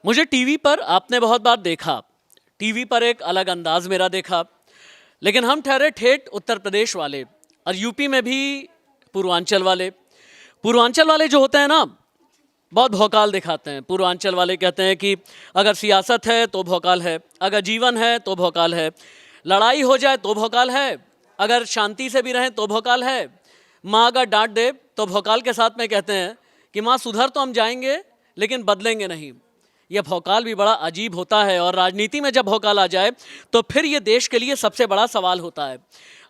मुझे टीवी पर आपने बहुत बार देखा, टीवी पर एक अलग अंदाज मेरा देखा, लेकिन हम ठहरे ठेठ उत्तर प्रदेश वाले और यूपी में भी पूर्वांचल वाले। पूर्वांचल वाले जो होते हैं ना, बहुत भौकाल दिखाते हैं। पूर्वांचल वाले कहते हैं कि अगर सियासत है तो भौकाल है, अगर जीवन है तो भौकाल है, लड़ाई हो जाए तो भौकाल है, अगर शांति से भी रहें तो भौकाल है, माँ अगर डांट दे तो भौकाल के साथ में कहते हैं कि माँ सुधर तो हम जाएंगे लेकिन बदलेंगे नहीं। यह भौकाल भी बड़ा अजीब होता है और राजनीति में जब भौकाल आ जाए तो फिर ये देश के लिए सबसे बड़ा सवाल होता है।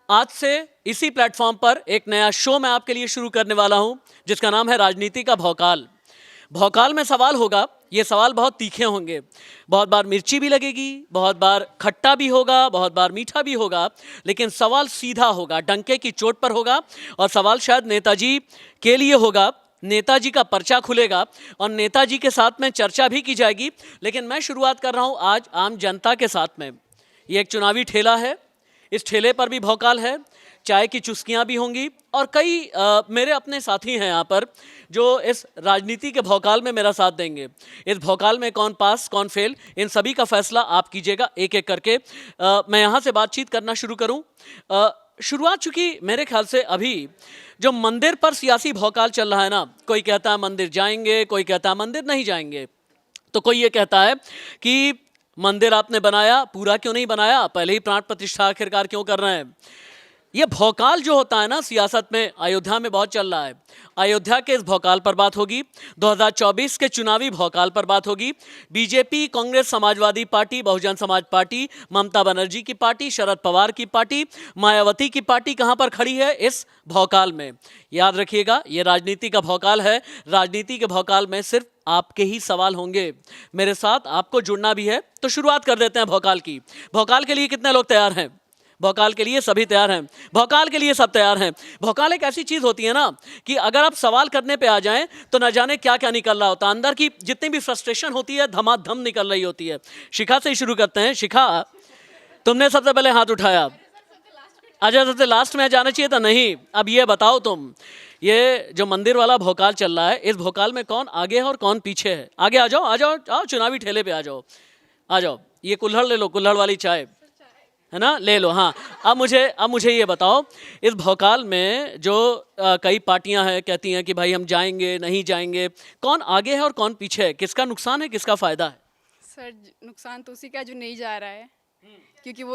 आज से इसी प्लेटफॉर्म पर एक नया शो मैं आपके लिए शुरू करने वाला हूं जिसका नाम है राजनीति का भौकाल। भौकाल में सवाल होगा, ये सवाल बहुत तीखे होंगे, बहुत बार मिर्ची भी लगेगी, बहुत बार खट्टा भी होगा, बहुत बार मीठा भी होगा, लेकिन सवाल सीधा होगा, डंके की चोट पर होगा। और सवाल शायद नेताजी के लिए होगा, नेताजी का पर्चा खुलेगा और नेताजी के साथ में चर्चा भी की जाएगी। लेकिन मैं शुरुआत कर रहा हूं आज आम जनता के साथ में। ये एक चुनावी ठेला है, इस ठेले पर भी भौकाल है, चाय की चुस्कियां भी होंगी और कई मेरे अपने साथी हैं यहाँ पर जो इस राजनीति के भौकाल में मेरा साथ देंगे। इस भौकाल में कौन पास कौन फेल, इन सभी का फैसला आप कीजिएगा एक एक करके। मैं यहाँ से बातचीत करना शुरू करूँ। शुरुआत चूँकि मेरे ख्याल से अभी जो मंदिर पर सियासी भौकाल चल रहा है ना, कोई कहता है मंदिर जाएंगे, कोई कहता है मंदिर नहीं जाएंगे, तो कोई ये कहता है कि मंदिर आपने बनाया, पूरा क्यों नहीं बनाया, पहले ही प्राण प्रतिष्ठा आखिरकार क्यों कर रहे हैं। ये भौकाल जो होता है ना सियासत में, अयोध्या में बहुत चल रहा है। अयोध्या के इस भौकाल पर बात होगी, 2024 के चुनावी भौकाल पर बात होगी। BJP, Congress, Samajwadi party, Bahujan Samaj party, Mamata Banerjee की पार्टी, शरद पवार की पार्टी, मायावती की पार्टी कहां पर खड़ी है इस भौकाल में। याद रखिएगा, ये राजनीति का भौकाल है। राजनीति के भौकाल में सिर्फ आपके ही सवाल होंगे, मेरे साथ आपको जुड़ना भी है। तो शुरुआत कर देते हैं भौकाल की। भौकाल के लिए कितने लोग तैयार हैं? भौकाल के लिए सभी तैयार हैं, भौकाल के लिए सब तैयार हैं। भौकाल एक ऐसी चीज होती है ना कि अगर आप सवाल करने पे आ जाएं तो न जाने क्या क्या निकल रहा होता है, अंदर की जितनी भी फ्रस्ट्रेशन होती है धमाधम निकल रही होती है। शिखा से ही शुरू करते हैं। शिखा, तुमने सबसे पहले हाथ उठाया, अच्छा सबसे लास्ट में जाना चाहिए था नहीं। अब ये बताओ तुम, ये जो मंदिर वाला भौकाल चल रहा है, इस भौकाल में कौन आगे है और कौन पीछे है? आगे आ जाओ, आ जाओ, आओ चुनावी ठेले पे आ जाओ, आ जाओ। ये कुल्हड़ ले लो, कुल्हड़ वाली चाय है ना, ले लो। हाँ, अब मुझे ये बताओ, इस भौकाल में जो कई पार्टियां हैं कहती हैं कि भाई हम जाएंगे नहीं जाएंगे, कौन आगे है और कौन पीछे है? किसका नुकसान है, किसका फायदा है? सर नुकसान तो उसी का जो नहीं जा रहा है, क्योंकि वो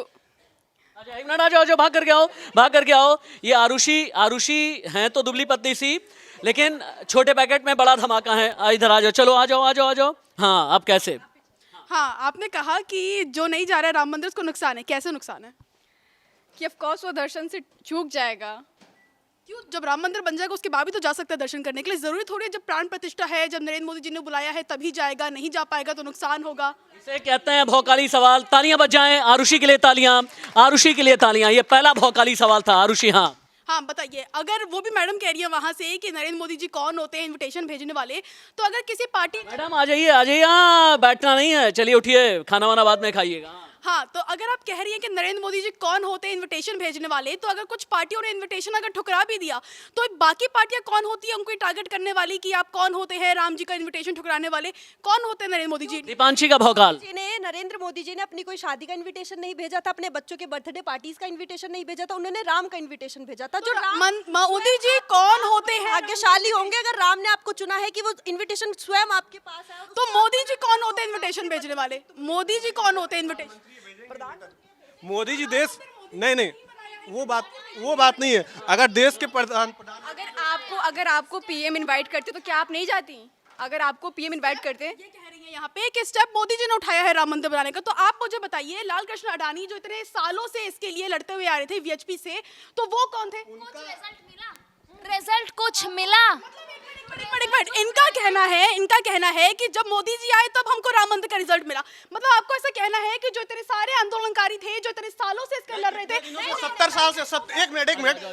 अच्छा एक मिनट, आ जाओ, भाग करके आओ, भाग करके आओ। ये आरुषि हैं तो दुबली पतली सी, लेकिन छोटे पैकेट में बड़ा धमाका है। इधर आ जाओ, चलो आ जाओ आ जाओ आ जाओ। हाँ, अब कैसे? हाँ, आपने कहा कि जो नहीं जा रहा है राम मंदिर उसको नुकसान है। कैसे नुकसान है? कि ऑफ कोर्स वो दर्शन से चूक जाएगा। क्यों? जब राम मंदिर बन जाएगा उसके बाद भी तो जा सकता है दर्शन करने के लिए। जरूरी थोड़ी है जब प्राण प्रतिष्ठा है, जब नरेंद्र मोदी जी ने बुलाया है तभी जाएगा, नहीं जा पाएगा तो नुकसान होगा। इसे कहते हैं भौकाली सवाल। तालियां बजाएं आरुषि के लिए, तालियां आरुषि के लिए, तालियां। ये पहला भौकाली सवाल था। आरुषि, हाँ हाँ बताइए, अगर वो भी मैडम कह रही है वहां से कि नरेंद्र मोदी जी कौन होते हैं इनविटेशन भेजने वाले, तो अगर किसी पार्टी मैडम आ जाइए, आ जाइए, बैठना नहीं है, चलिए उठिए, खाना वाना बाद में खाइएगा। हाँ, तो अगर आप कह रही हैं कि नरेंद्र मोदी जी कौन होते हैं इनविटेशन भेजने वाले, तो अगर कुछ पार्टियों ने इनविटेशन अगर ठुकरा भी दिया तो बाकी पार्टियां कौन होती है उनको टारगेट करने वाली कि आप कौन होते हैं राम जी का इनविटेशन ठुकराने वाले? कौन होते हैं नरेंद्र मोदी जी? दीपांशी का भौकाल। नरेंद्र मोदी जी ने अपनी कोई शादी का इनविटेशन नहीं भेजा था, अपने बच्चों के बर्थडे पार्टीज का इनविटेशन नहीं भेजा था, उन्होंने राम का इनविटेशन भेजा था। जो मोदी जी कौन होते हैं? भाग्यशाली होंगे अगर राम ने आपको चुना है कि वो इनविटेशन स्वयं आपके पास है। तो मोदी जी कौन होते हैं इनविटेशन भेजने वाले? मोदी जी कौन होते हैं इनविटेशन? मोदी जी देश नहीं, वो बात नहीं है। अगर देश के प्रधान अगर आपको पीएम इनवाइट करते तो क्या आप नहीं जाती? अगर आपको पीएम इनवाइट करते, ये कह रही है यहाँ पे कि स्टेप मोदी जी ने उठाया है राम मंदिर बनाने का, तो आप मुझे बताइए लाल कृष्ण अडानी जो इतने सालों से इसके लिए लड़ते हुए आ रहे थे वीएचपी से, तो वो कौन थे? रिजल्ट कुछ मिला? एक मिनट, इनका कहना है कि जब मोदी जी आए तब हमको राम मंदिर का रिजल्ट मिला। मतलब आपको ऐसा कहना है कि जो इतने सारे आंदोलनकारी थे, जो इतने सालों से इसके लड़ रहे थे, 70 साल से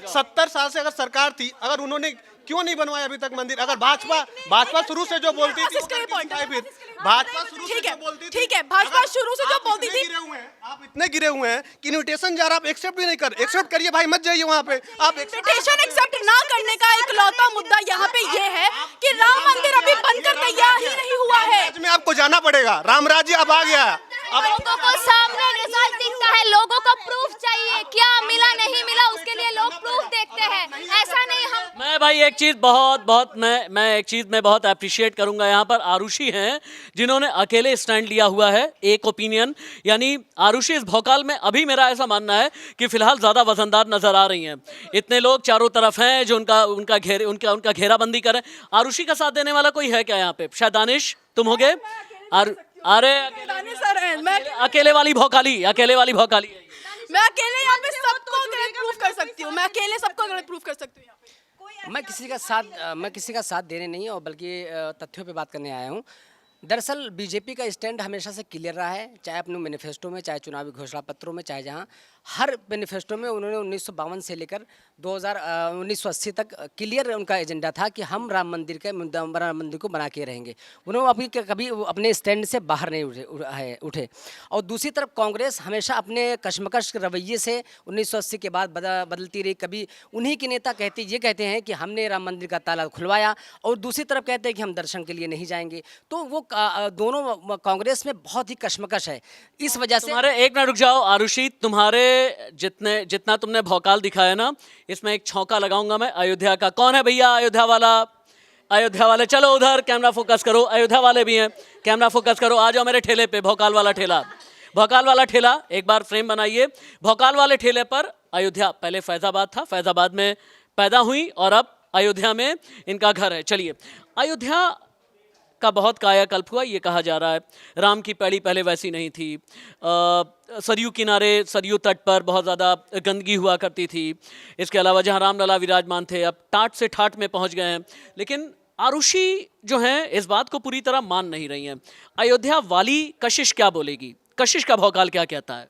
70 साल से अगर सरकार थी, अगर उन्होंने क्यों नहीं बनवाया अभी तक मंदिर? अगर भाजपा शुरू से जो बोलती थी वो इसका ये करके point है। दिखाई फिर। भाजपा शुरू से ठीक जो है, बोलती थी, ठीक है, भाजपा अगर शुरू से जो आप बोलती इतने थी- गिरे हुए हैं, आप इतने गिरे हुए हैं कि इन्विटेशन जा रहा, आप एक्सेप्ट भी नहीं कर, एक्सेप्ट करिए भाई, मत जाइए वहाँ पे। आप इन्विटेशन एक्सेप्ट ना करने का इकलौता मुद्दा यहाँ पे ये है कि राम मंदिर अभी बनकर तैयार ही नहीं हुआ है। राज्य में आपको जाना पड़ेगा, राम राज्य अब आ गया है। अब लोगों को सामने रिजल्ट दिखता है, लोगों को प्रूफ चाहिए, क्या मिला नहीं मिला उसके लिए लोग प्रूफ देखते हैं, ऐसा नहीं हम मैं भाई एक चीज मैं एक चीज में बहुत अप्रिशिएट करूंगा, यहाँ पर आरुषि हैं जिन्होंने अकेले स्टैंड लिया हुआ है, एक ओपिनियन, यानी आरुषि इस भौकाल में अभी मेरा ऐसा मानना है कि फिलहाल ज्यादा वजनदार नजर आ रही हैं। इतने लोग चारों तरफ हैं जो उनका घेराबंदी करें। आरुषि का साथ देने वाला कोई है क्या यहाँ पे? शायद दानिश तुम हो गए? अरे दानिश सर हैं, मैं अकेले वाली भौकाली है। मैं अकेले यहाँ पे सबको गलत प्रूफ कर सकती हूँ, मैं अकेले सबको गलत प्रूफ कर सकती हूँ यहाँ पे। मैं किसी का साथ देने नहीं और बल्कि तथ्यों पे बात करने आया हूँ। दरअसल बीजेपी का स्टैंड हमेशा से क्लियर रहा है, चाहे अपने मैनिफेस्टो में, चाहे चुनावी घोषणा पत्रों में, चाहे जहाँ हर मैनिफेस्टो में उन्होंने 1952 से लेकर 1980 तक क्लियर उनका एजेंडा था कि हम राम मंदिर को बना के रहेंगे। उन्होंने अभी कभी अपने स्टैंड से बाहर नहीं उठे। और दूसरी तरफ कांग्रेस हमेशा अपने कशमकश के रवैये से 1980 के बाद बदलती रही। कभी उन्हीं के नेता कहते हैं कि हमने राम मंदिर का ताला खुलवाया, और दूसरी तरफ कहते हैं कि हम दर्शन के लिए नहीं जाएंगे। तो वो दोनों कांग्रेस में बहुत ही कशमकश है। इस वजह से तुम्हारे एक मिनट रुक जाओ आरुषि, तुम्हारे जितना तुमने भौकाल दिखाया ना, इसमें एक छौंका लगाऊंगा मैं अयोध्या का। कौन है भैया अयोध्या वाले? चलो उधर कैमरा फोकस करो, अयोध्या वाले भी हैं, कैमरा फोकस करो। आ जाओ मेरे ठेले पे, भौकाल वाला ठेला एक बार फ्रेम बनाइए। भौकाल वाले ठेले पर अयोध्या, पहले फैजाबाद था, फैजाबाद में पैदा हुई और अब अयोध्या में इनका घर है। चलिए, अयोध्या का बहुत कायाकल्प हुआ, ये कहा जा रहा है। राम की पैड़ी पहले वैसी नहीं थी। सरयू किनारे, सरयू तट पर बहुत ज़्यादा गंदगी हुआ करती थी। इसके अलावा जहाँ रामलला विराजमान थे, अब टाट से ठाट में पहुँच गए हैं। लेकिन आरुषि जो हैं इस बात को पूरी तरह मान नहीं रही हैं। अयोध्या वाली कशिश क्या बोलेगी? कशिश का भौकाल क्या कहता है?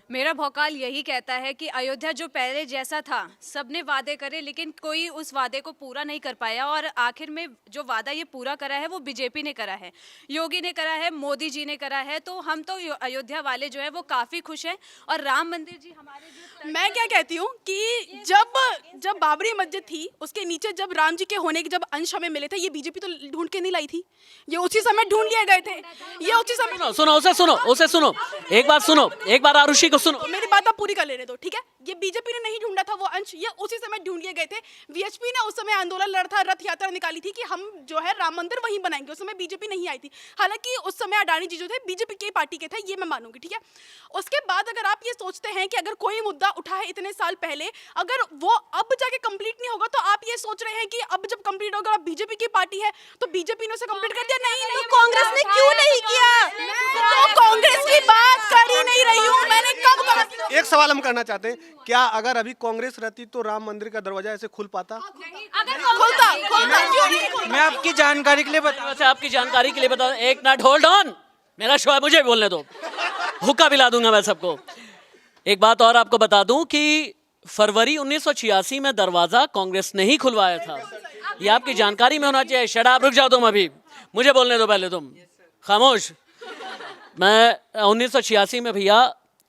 मेरा भौकाल यही कहता है कि अयोध्या जो पहले जैसा था, सबने वादे करे लेकिन कोई उस वादे को पूरा नहीं कर पाया, और आखिर में जो वादा ये पूरा करा है वो बीजेपी ने करा है, योगी ने करा है, मोदी जी ने करा है। तो हम तो अयोध्या वाले जो है वो काफ़ी खुश हैं। और राम मंदिर जी हमारे जो मैं क्या कहती हूँ कि जब बाबरी मस्जिद थी, उसके नीचे जब राम जी के होने के जब अंश हमें मिले थे, ये बीजेपी तो ढूंढ के नहीं लाई थी, ये उसी समय ढूंढ लिए गए थे। ये उसी समय सुनो एक बार आरुषि को सुनो। मेरी बात आप पूरी कर लेने दो, ठीक है? ये बीजेपी ने नहीं ढूंढा था वो अंश, ये उसी समय ढूंढ लिए गए थे। वीएचपी ने उस समय आंदोलन लड़ा था, रथ यात्रा निकाली थी कि हम जो है राम मंदिर वहीं बनाएंगे। उस समय बीजेपी नहीं आई थी, हालांकि उस समय अडानी जी जो थे बीजेपी की पार्टी के थे, ये मैं मानूंगी, ठीक है? उसके बाद अगर आप ये सोचते हैं कि अगर कोई मुद्दा उठा है इतने साल पहले, अगर वो अब जाके कंप्लीट नहीं होगा, तो आप ये सोच रहे हैं कि अब जब कंप्लीट होगा, बीजेपी की पार्टी है तो बीजेपी ने उसे कंप्लीट कर दिया। नहीं, कांग्रेस ने क्यों नहीं किया? तो कांग्रेस की बात कर ही नहीं रही हूँ मैंने। कब एक सवाल हम करना चाहते हैं, क्या अगर अभी कांग्रेस रहती तो राम मंदिर का दरवाजा ऐसे खुल पाता? खुलता क्यों नहीं खुलता? मैं आपकी जानकारी के लिए बता, एक मिनट होल्ड ऑन, मेरा शो है, मुझे भी बोलने दो। हुक्का पिला दूंगा मैं सबको। एक बात और आपको बता दूं कि फरवरी 1986 में दरवाजा कांग्रेस ने ही खुलवाया था, ये आपकी जानकारी में होना चाहिए। शट अप, रुक जाओ तुम, अभी मुझे बोलने दो पहले, तुम खामोश। मैं 1986 में भैया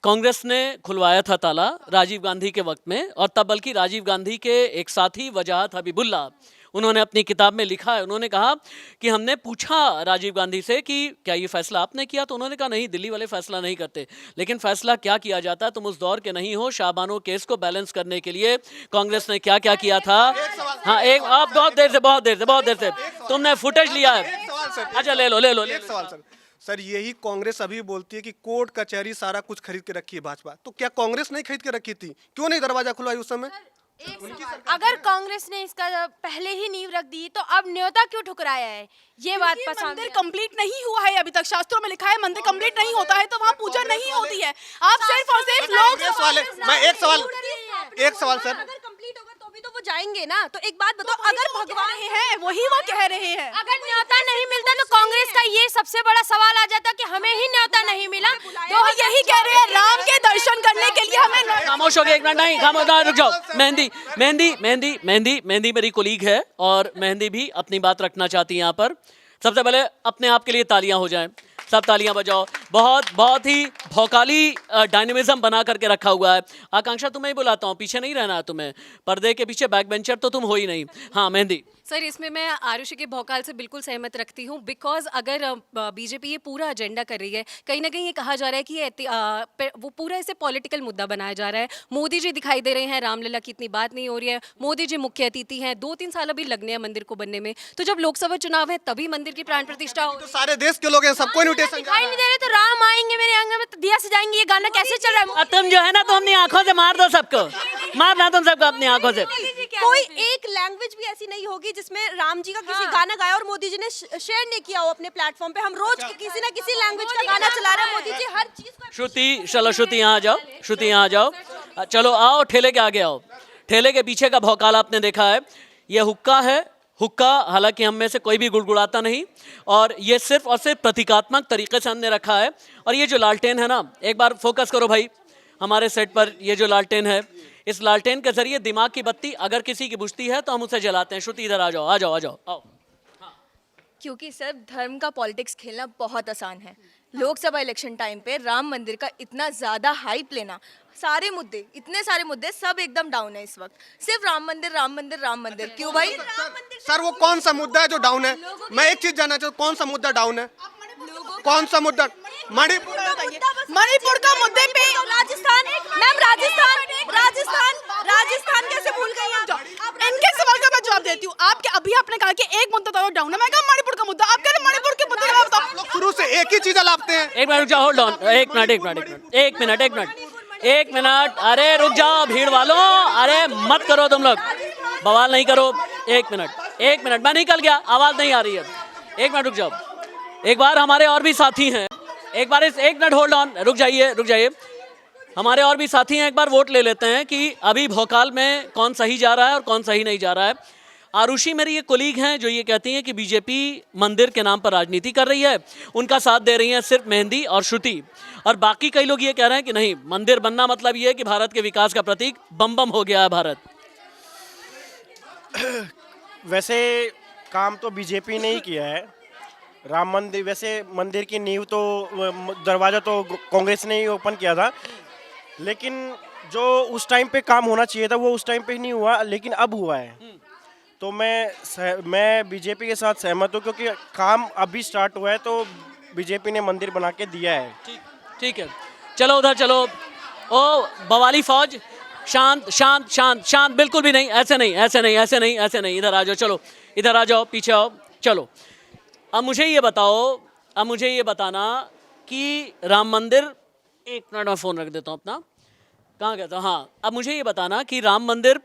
कांग्रेस ने खुलवाया था ताला राजीव गांधी के वक्त में, और तब बल्कि राजीव गांधी के एक साथी वजाहत हबीबुल्ला, उन्होंने अपनी किताब में लिखा है, उन्होंने कहा कि हमने पूछा राजीव गांधी से कि क्या ये फैसला आपने किया, तो उन्होंने कहा नहीं, दिल्ली वाले फैसला नहीं करते। लेकिन फैसला क्या किया जाता है, तुम उस दौर के नहीं हो। शाहबानो केस को बैलेंस करने के लिए कांग्रेस ने क्या क्या किया था। हाँ, एक आप बहुत देर से तुमने फुटेज लिया है। अच्छा ले लो। एक सवाल सर, यही कांग्रेस अभी बोलती है कि कोर्ट कचहरी सारा कुछ खरीद के रखी है भाजपा, तो क्या कांग्रेस नहीं खरीद के रखी थी? क्यों नहीं दरवाजा खुलवाई उस समय? अगर कांग्रेस ने इसका पहले ही नींव रख दी तो अब न्योता क्यों ठुकराया है, ये बात पसंद मंदिर कंप्लीट नहीं हुआ है अभी तक। शास्त्रों में लिखा है मंदिर कंप्लीट नहीं होता है तो वहाँ पूजा नहीं होती है। आप सिर्फ और सिर्फ लोग मैं एक सवाल सर, अगर कंप्लीट होगा तो भी तो वो जाएंगे ना। तो एक बात बताओ, अगर भगवान हैं वही वो कह रहे हैं। अगर न्योता नहीं मिलता तो कांग्रेस का ये सबसे बड़ा सवाल आ जाता कि हमें ही न्योता नहीं मिला। तो यही कह रहे हैं, राम के दर्शन करने के लिए हमें खामोश हो गए, एक मिनट, नहीं खामोश, ना, रुक जाओ। मेहंदी मेहंदी मेहंदी मेहंदी मेहंदी मेरी कोलीग है और मेहंदी भी अपनी बात रखना चाहती है यहाँ पर। सबसे पहले अपने आप के लिए तालियां हो जाएं, सब तालियां बजाओ। बहुत ही भौकाली डायनेमिज्म बना करके रखा हुआ है। आकांक्षा तुम्हें ही बुलाता हूँ, पीछे नहीं रहना है तुम्हें, पर्दे के पीछे बैक बेंचर तो तुम हो ही नहीं। हाँ मेहंदी। सर, इसमें मैं आरुषि के भौकाल से बिल्कुल सहमत रखती हूँ। बिकॉज अगर बीजेपी ये पूरा एजेंडा कर रही है, कहीं ना कहीं ये कहा जा रहा है कि वो पूरा इसे पॉलिटिकल मुद्दा बनाया जा रहा है। मोदी जी दिखाई दे रहे हैं, रामलला की इतनी बात नहीं हो रही है, मोदी जी मुख्य अतिथि हैं, 2-3 साल अभी लगने हैं मंदिर को बनने में। तो जब लोकसभा चुनाव है तभी मंदिर की प्राण प्रतिष्ठा हो। तो सारे देश के लोग हैं, सबको इन्विटेशन दिखाई नहीं दे रहे तो राम आएंगे मेरे आंगन में तो दिया सजाएंगे, ये गाना कैसे चल रहा है? तुम जो है ना, तो अपनी आंखों से मार दो सबको, मारना तुम सबको अपनी आंखों से। कोई एक लैंग्वेज भी ऐसी नहीं होगी जिसमें राम जी का किसी गाना गाया और मोदी जी ने शेयर नहीं किया हो अपने प्लेटफॉर्म पे। हम रोज किसी ना किसी लैंग्वेज का गाना चला रहे हैं, मोदी जी हर चीज को। श्रुति, चलो श्रुति यहाँ आ जाओ, श्रुति यहाँ आ जाओ, चलो आओ ठेले के आगे आओ। ठेले के पीछे का भौकाल आपने देखा है, ये हुक्का है। हुक्का हालांकि हम में से कोई भी गुड़गुड़ाता नहीं, और ये सिर्फ और सिर्फ प्रतीकात्मक तरीके से हमने रखा है। और ये जो लालटेन है ना, एक बार फोकस करो भाई हमारे सेट पर, ये जो लालटेन है, इस लालटेन के जरिए दिमाग की बत्ती अगर किसी की बुझती है तो हम उसे जलाते हैं। श्रुति इधर आ जाओ, आ जाओ, आ जाओ, आओ। क्योंकि सर धर्म का पॉलिटिक्स खेलना बहुत आसान है। लोकसभा इलेक्शन टाइम पे राम मंदिर का इतना ज़्यादा हाइप लेना, सारे मुद्दे, इतने सारे मुद्दे सब एकदम डाउन है इस वक्त। सिर्फ राम मंदिर राम मंदिर राम मंदिर, क्यों भाई? सर वो कौन सा मुद्दा है जो डाउन है? मैं एक चीज जानना चाहता हूँ, कौन सा मुद्दा डाउन है? कौन सा मुद्दा? मणिपुर का मुद्दे पे राजस्थान, मैम राजस्थान कैसे भूल गई आप? इनके सवाल का मैं जवाब देती हूँ। अभी आपने कहा कि एक मुद्दा तो डाउन है, मैं कहा मणिपुर का मुद्दा, आप कह रहे मणिपुर के मुद्दे का बताओ। लोग शुरू से एक ही चीज लाते हैं। एक मिनट रुक जाओ, होल्ड ऑन, एक मिनट, अरे रुक जाओ भीड़ वालों, अरे मत करो तुम लोग, बवाल नहीं करो। एक मिनट, मैं निकल गया, आवाज नहीं आ रही है। एक मिनट रुक जाओ, एक बार हमारे और भी साथी हैं, एक मिनट होल्ड ऑन, रुक जाइए, हमारे और भी साथी हैं, एक बार वोट ले लेते हैं कि अभी भोकाल में कौन सही जा रहा है और कौन सही नहीं जा रहा है। आरुषि मेरी ये कोलीग हैं जो ये कहती हैं कि बीजेपी मंदिर के नाम पर राजनीति कर रही है, उनका साथ दे रही हैं सिर्फ मेहंदी और श्रुति, और बाकी कई लोग ये कह रहे हैं कि नहीं, मंदिर बनना मतलब ये है कि भारत के विकास का प्रतीक बम बम हो गया है भारत। वैसे काम तो बीजेपी ने ही किया है। राम मंदिर, वैसे मंदिर की नींव तो, दरवाज़ा तो कांग्रेस ने ही ओपन किया था, लेकिन जो उस टाइम पे काम होना चाहिए था वो उस टाइम पे नहीं हुआ, लेकिन अब हुआ है। तो मैं बीजेपी के साथ सहमत हूँ, क्योंकि काम अभी स्टार्ट हुआ है तो बीजेपी ने मंदिर बना के दिया है। ठीक है, चलो उधर चलो। ओ बवाली फौज, शांत शांत शांत शांत, बिल्कुल भी नहीं, ऐसे नहीं, इधर आ जाओ, चलो इधर आ जाओ, पीछे आओ, चलो। अब मुझे ये बताना कि राम मंदिर, एक मिनट में फ़ोन रख देता हूँ अपना, कहाँ गया था? हाँ, अब मुझे ये बताना कि राम मंदिर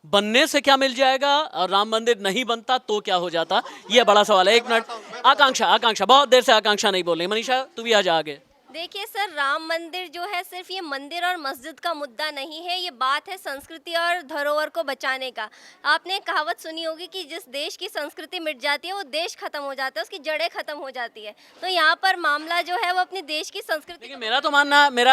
बनने से क्या मिल जाएगा और राम मंदिर नहीं बनता तो क्या हो जाता, ये बड़ा सवाल है। एक मिनट, आकांक्षा, बहुत देर से आकांक्षा नहीं बोल रही। मनीषा तू भी आ जा आगे। देखिए सर, राम मंदिर जो है सिर्फ ये मंदिर और मस्जिद का मुद्दा नहीं है, ये बात है संस्कृति और धरोहर को बचाने का। आपने कहावत सुनी होगी कि जिस देश की संस्कृति मिट जाती है वो देश खत्म हो जाता है, उसकी जड़ें खत्म हो जाती है। तो यहाँ पर मामला जो है वो अपने देश की संस्कृति।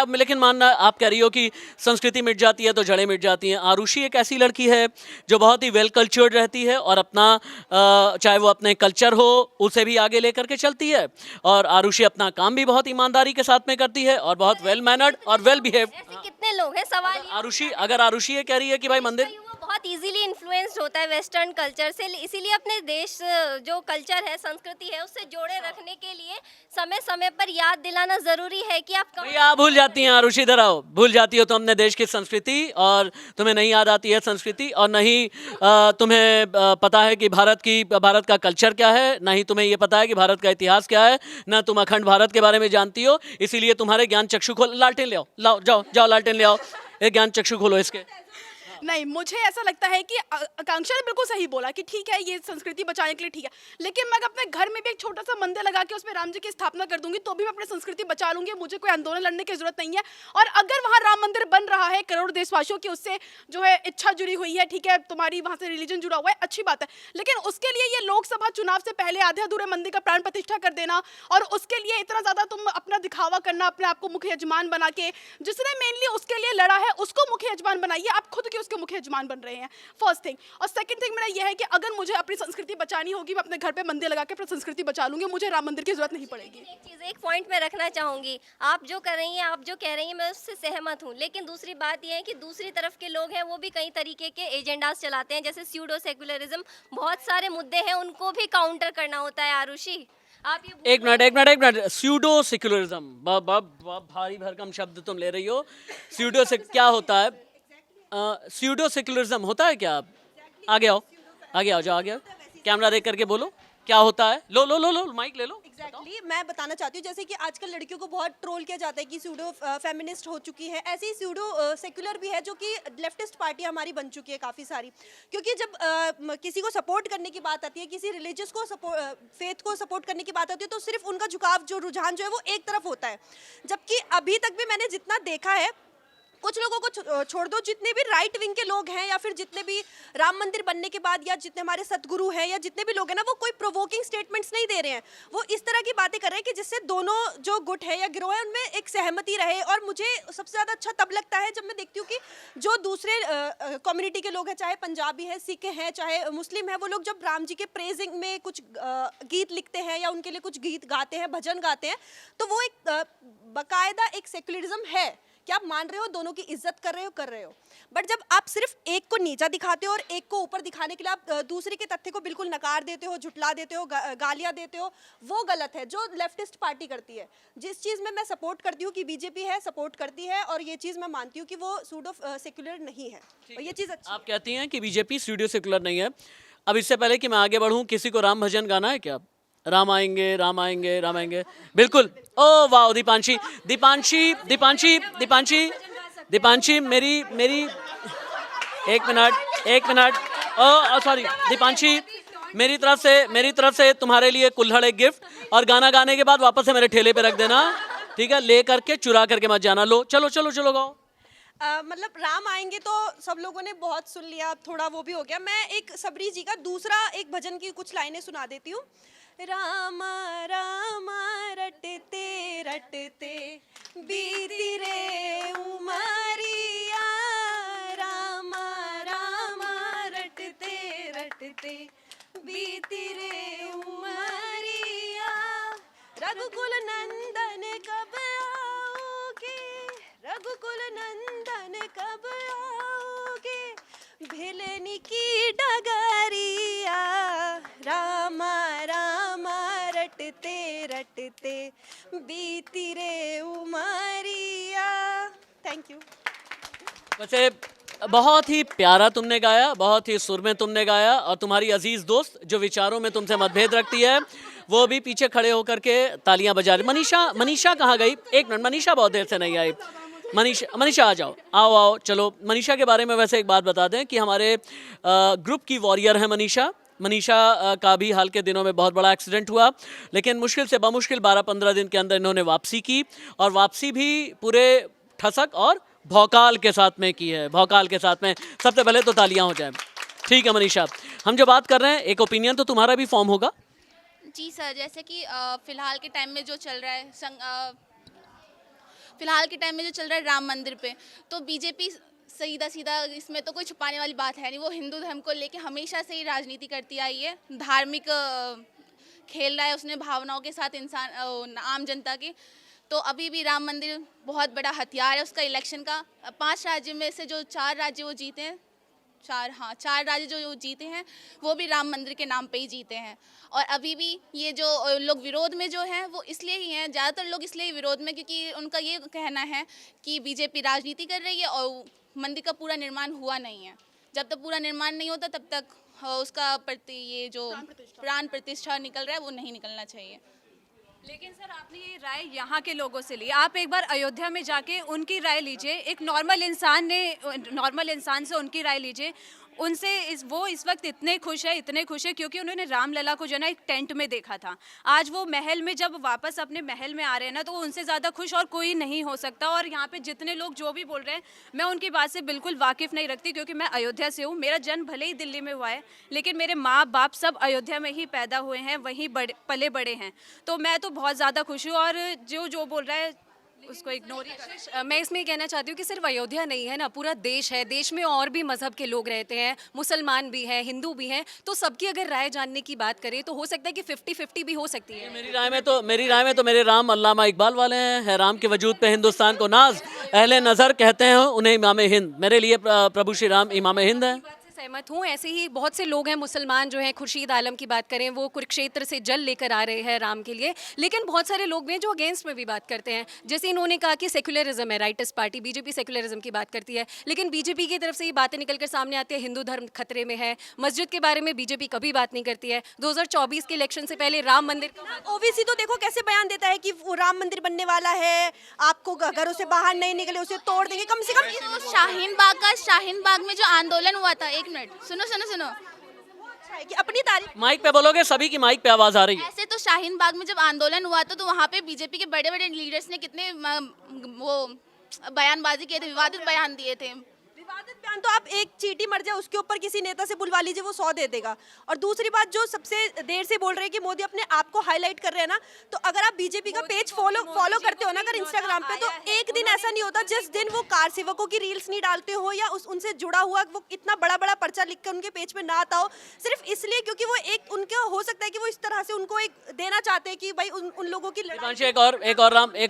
लेकिन मानना आप कह रही हो कि संस्कृति मिट जाती है तो जड़ें मिट जाती हैं। आरुषि एक ऐसी लड़की है जो बहुत ही वेल कल्चर्ड रहती है और अपना चाहे वो अपने कल्चर हो उसे भी आगे लेकर के चलती है, और आरुषि अपना काम भी बहुत ईमानदारी के साथ में करती है और बहुत वेल मैनर्ड और वेल बिहेव्ड। ऐसे कितने लोग हैं? सवाल आरुषि ये कह रही है कि भाई मंदिर बहुत इजीली इन्फ्लुएंस्ड होता है वेस्टर्न कल्चर से, इसीलिए अपने देश जो कल्चर है, संस्कृति है, उससे जोड़े रखने के लिए समय समय पर याद दिलाना जरूरी है कि आप भूल जाती हैं। आरुषि इधर आओ, भूल जाती हो तुम अपने देश की संस्कृति, और तुम्हें नहीं याद आती है संस्कृति, और नहीं तुम्हें पता है कि भारत का कल्चर क्या है, ना ही तुम्हें ये पता है कि भारत का इतिहास क्या है, ना तुम अखंड भारत के बारे में जानती हो। इसीलिए तुम्हारे ज्ञान चक्षु खोल, लालटेन ले आओ, जाओ लालटेन ले आओ, एक ज्ञान चक्षु खोलो इसके। नहीं, मुझे ऐसा लगता है कि आकांक्षा ने बिल्कुल सही बोला कि ठीक है ये संस्कृति बचाने के लिए ठीक है, लेकिन मैं अपने घर में भी एक छोटा सा मंदिर लगा के उसमें राम जी की स्थापना कर दूंगी तो भी मैं अपनी संस्कृति बचा लूंगी, मुझे कोई आंदोलन लड़ने की जरूरत नहीं है। और अगर वहाँ राम मंदिर बन रहा है, करोड़ देशवासियों की उससे जो है इच्छा जुड़ी हुई है, ठीक है, तुम्हारी वहाँ से रिलीजन जुड़ा हुआ है, अच्छी बात है, लेकिन उसके लिए ये लोकसभा चुनाव से पहले आधे अधूरे मंदिर का प्राण प्रतिष्ठा कर देना और उसके लिए इतना ज्यादा तुम अपना दिखावा करना, अपने आप को मुख्य यजमान बना के, जिसने मेनली उसके लिए लड़ा है उसको मुख्य यजमान बनाइए, आप खुद के उसके मुख्य यजमान बन रहे हैं, फर्स्ट थिंग। और सेकंड थिंग मेरा यह है कि अगर मुझे अपनी संस्कृति बचानी होगी, मैं अपने घर पे मंदिर लगा के अपनी संस्कृति बचा लूंगी, मुझे राम मंदिर की जरूरत नहीं पड़ेगी। एक चीज़, एक पॉइंट में रखना चाहूँगी, आप जो कर रही हैं, आप जो कह रही हैं, मैं उससे सहमत हूँ, लेकिन दूसरी बात यह है कि दूसरी तरफ के लोग हैं वो भी कई तरीके के एजेंडास चलाते हैं, जैसे स्यूडो सेकुलरिज्म, बहुत सारे मुद्दे हैं उनको भी काउंटर करना होता है। आरुषि, आप ये एक मिनट, स्यूडो सेक्युलरिज्म, भारी भरकम शब्द तुम ले रही हो। स्यूडो से क्या होता है? स्यूडो सेक्युलरिज्म होता है क्या? आगे आओ, जाओ, आगे आओ, कैमरा देख करके बोलो क्या होता है। लो माइक ले लो। एग्जैक्टली मैं बताना चाहती हूँ, जैसे कि आजकल लड़कियों को बहुत ट्रोल किया जाता है कि सूडो फेमिनिस्ट हो चुकी है, ऐसे ही सूडो सेक्युलर भी है जो कि लेफ्टिस्ट पार्टी हमारी बन चुकी है काफ़ी सारी। क्योंकि जब किसी को सपोर्ट करने की बात आती है, किसी रिलीजियस को फेथ को सपोर्ट करने की बात आती है, तो सिर्फ उनका झुकाव जो रुझान जो है वो एक तरफ होता है। जबकि अभी तक भी मैंने जितना देखा है, कुछ लोगों को छोड़ दो, जितने भी राइट विंग के लोग हैं या फिर जितने भी राम मंदिर बनने के बाद या जितने हमारे सदगुरु हैं या जितने भी लोग हैं ना, वो कोई प्रोवोकिंग स्टेटमेंट्स नहीं दे रहे हैं, वो इस तरह की बातें कर रहे हैं कि जिससे दोनों जो गुट है या गिरोह है उनमें एक सहमति रहे। और मुझे सबसे ज़्यादा अच्छा तब लगता है जब मैं देखती हूँ कि जो दूसरे कम्युनिटी के लोग हैं, चाहे पंजाबी हैं, सिख हैं, चाहे मुस्लिम हैं, वो लोग जब राम जी के प्रेजिंग में कुछ गीत लिखते हैं या उनके लिए कुछ गीत गाते हैं, भजन गाते हैं, तो वो एक बाकायदा एक सेक्युलरिज्म है कि आप मान रहे हो, दोनों की इज्जत कर रहे हो। बट जब आप सिर्फ एक को नीचा दिखाते हो और एक को ऊपर दिखाने के लिए आप दूसरे के तथ्य को बिल्कुल नकार देते हो, झुटला देते हो, गालियां देते हो, वो गलत है जो लेफ्टिस्ट पार्टी करती है। जिस चीज़ में मैं सपोर्ट करती हूँ कि बीजेपी है, सपोर्ट करती है, और ये चीज़ मैं मानती हूँ कि वो सूडो सेक्युलर नहीं है, और ये चीज़ अच्छी। आप कहती हैं कि बीजेपी सूडो सेक्युलर नहीं है। अब इससे पहले कि मैं आगे बढ़ूं, किसी को राम भजन गाना है क्या? राम आएंगे, राम आएंगे, राम आएंगे, बिल्कुल। ओ वाह, दीपांशी मेरी एक मिनट, ओ सॉरी दीपांशी, मेरी तरफ से तुम्हारे लिए कुल्हड़ एक गिफ्ट, और गाना गाने के बाद वापस से मेरे ठेले पे रख देना, ठीक है? ले करके चुरा करके मत जाना। लो चलो गाओ। मतलब राम आएंगे तो सब लोगों ने बहुत सुन लिया, थोड़ा वो भी हो गया। मैं एक सबरी जी का दूसरा एक भजन की कुछ लाइनें सुना देती हूँ। रामा रामा रटते रटते बीती रे उमरिया, रामा रामा रटते रटते बीती रे उमरिया, रघुकुल नंदन कब आओगे, रघुकुल नंदन कब आओगे, भिलनी की डगरिया, रामा रामा रटते रटते बीती रे उमरिया। Thank you. वैसे बहुत ही प्यारा तुमने गाया, बहुत ही सुर में तुमने गाया, और तुम्हारी अजीज दोस्त जो विचारों में तुमसे मतभेद रखती है वो भी पीछे खड़े होकर के तालियां बजा रही। मनीषा कहाँ गई? एक मिनट, मनीषा बहुत देर से नहीं आई। मनीषा आ जाओ, आओ चलो। मनीषा के बारे में वैसे एक बात बता दें कि हमारे ग्रुप की वॉरियर है मनीषा का भी हाल के दिनों में बहुत बड़ा एक्सीडेंट हुआ, लेकिन मुश्किल से बमुश्किल 12-15 दिन के अंदर इन्होंने वापसी की, और वापसी भी पूरे ठसक और भौकाल के साथ में की है। भौकाल के साथ में सबसे पहले तो तालियां हो जाए। ठीक है मनीषा, हम जो बात कर रहे हैं, एक ओपिनियन तो तुम्हारा भी फॉर्म होगा। जी सर, जैसे कि फिलहाल के टाइम में जो चल रहा है फिलहाल के टाइम में जो चल रहा है राम मंदिर पे, तो बीजेपी सीधा इसमें तो कोई छुपाने वाली बात है नहीं, वो हिंदू धर्म को लेके हमेशा से ही राजनीति करती आई है, धार्मिक खेल रहा है उसने भावनाओं के साथ इंसान आम जनता की। तो अभी भी राम मंदिर बहुत बड़ा हथियार है उसका इलेक्शन का। 5 राज्य में से जो 4 राज्य वो जीते हैं, 4 राज्य जो जीते हैं वो भी राम मंदिर के नाम पे ही जीते हैं। और अभी भी ये जो लोग विरोध में जो हैं वो इसलिए ही हैं, ज़्यादातर लोग इसलिए विरोध में, क्योंकि उनका ये कहना है कि बीजेपी राजनीति कर रही है और मंदिर का पूरा निर्माण हुआ नहीं है। जब तक पूरा निर्माण नहीं होता तब तक उसका प्रति ये जो प्राण प्रतिष्ठा निकल रहा है वो नहीं निकलना चाहिए। लेकिन सर आपने ये राय यहाँ के लोगों से ली, आप एक बार अयोध्या में जाके उनकी राय लीजिए, एक नॉर्मल इंसान से उनकी राय लीजिए, उनसे वो इस वक्त इतने खुश है क्योंकि उन्होंने रामलला को जो है ना एक टेंट में देखा था। आज वो महल में जब वापस अपने महल में आ रहे हैं ना, तो वो उनसे ज़्यादा खुश और कोई नहीं हो सकता। और यहाँ पे जितने लोग जो भी बोल रहे हैं, मैं उनकी बात से बिल्कुल वाकिफ़ नहीं रखती, क्योंकि मैं अयोध्या से हूँ। मेरा जन्म भले ही दिल्ली में हुआ है, लेकिन मेरे माँ बाप सब अयोध्या में ही पैदा हुए हैं, वहीं पले बड़े हैं, तो मैं तो बहुत ज़्यादा खुश हूँ। और जो बोल रहा है उसको इग्नोर ही कर। मैं इसमें ये कहना चाहती हूँ कि सिर्फ अयोध्या नहीं है ना, पूरा देश है। देश में और भी मजहब के लोग रहते हैं, मुसलमान भी हैं, हिंदू भी हैं, तो सबकी अगर राय जानने की बात करें तो हो सकता है कि 50-50 भी हो सकती है। मेरी राय में तो मेरे राम अल्लामा इकबाल वाले हैं, है राम के वजूद पे हिंदुस्तान को नाज, अहले नज़र कहते हैं उन्हें इमाम हिंद। मेरे लिए प्रभु श्री राम इमाम हिंद है। सहमत हूँ। ऐसे ही बहुत से लोग हैं मुसलमान जो हैं, खुर्शीद आलम की बात करें, वो कुरुक्षेत्र से जल लेकर आ रहे हैं राम के लिए, लेकिन बहुत सारे लोग भी हैं जो अगेंस्ट में भी बात करते हैं। जैसे इन्होंने कहा कि सेकुलरिज्म है, राइटिस्ट पार्टी बीजेपी सेकुलरिज्म की बात करती है, लेकिन बीजेपी की तरफ से ये बातें निकलकर सामने आती है हिंदू धर्म खतरे में है। मस्जिद के बारे में बीजेपी कभी बात नहीं करती है। 2024 के इलेक्शन से पहले राम मंदिर, ओवीसी तो देखो कैसे बयान देता है कि वो राम मंदिर बनने वाला है, आपको घरों से बाहर नहीं निकले उसे तोड़ देंगे। कम से कम शाहीन बाग में जो आंदोलन हुआ था, एक मिनट सुनो, कि अपनी तारीफ माइक पे बोलोगे, सभी की माइक पे आवाज आ रही है। ऐसे तो शाहीन बाग में जब आंदोलन हुआ था, तो वहाँ पे बीजेपी के बड़े बड़े लीडर्स ने कितने वो बयानबाजी किए थे, विवादित बयान दिए थे। विवादित बयान तो आप एक चींटी मर जाए उसके ऊपर किसी नेता से बुलवा लीजिए, वो 100 दे देगा। और दूसरी बात, जो सबसे देर से बोल रहे हैं कि मोदी अपने आप को हाईलाइट कर रहे हैं ना, तो अगर आप बीजेपी का पेज फॉलो करते हो ना अगर इंस्टाग्राम पे, तो एक दिन ऐसा नहीं होता जिस दिन वो कार सेवकों की रील्स नहीं डालते हो या उनसे जुड़ा हुआ वो इतना बड़ा बड़ा पर्चा लिख कर उनके पेज पे ना आता हो, सिर्फ इसलिए क्योंकि वो एक उनका हो सकता है कि वो इस तरह से उनको एक देना चाहते हैं कि भाई उन लोगों की एक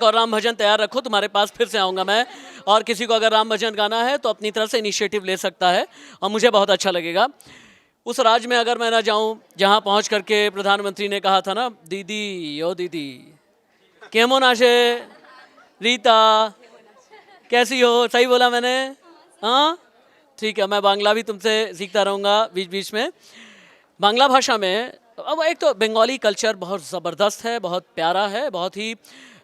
और राम भजन तैयार रखो, तुम्हारे पास फिर से आऊंगा मैं। और किसी को अगर राम भजन गाना है तो अपनी तरफ से इनिशिएटिव ले सकता है और मुझे बहुत अच्छा लगेगा। उस राज्य में अगर मैं ना जाऊं जहां पहुंच करके प्रधानमंत्री ने कहा था ना, दीदी ओ दीदी केमन आशे रीता कैसी हो, सही बोला मैंने? हाँ ठीक है, मैं बांग्ला भी तुमसे सीखता रहूँगा बीच बीच में। बांग्ला भाषा में अब एक तो बंगाली कल्चर बहुत ज़बरदस्त है, बहुत प्यारा है, बहुत ही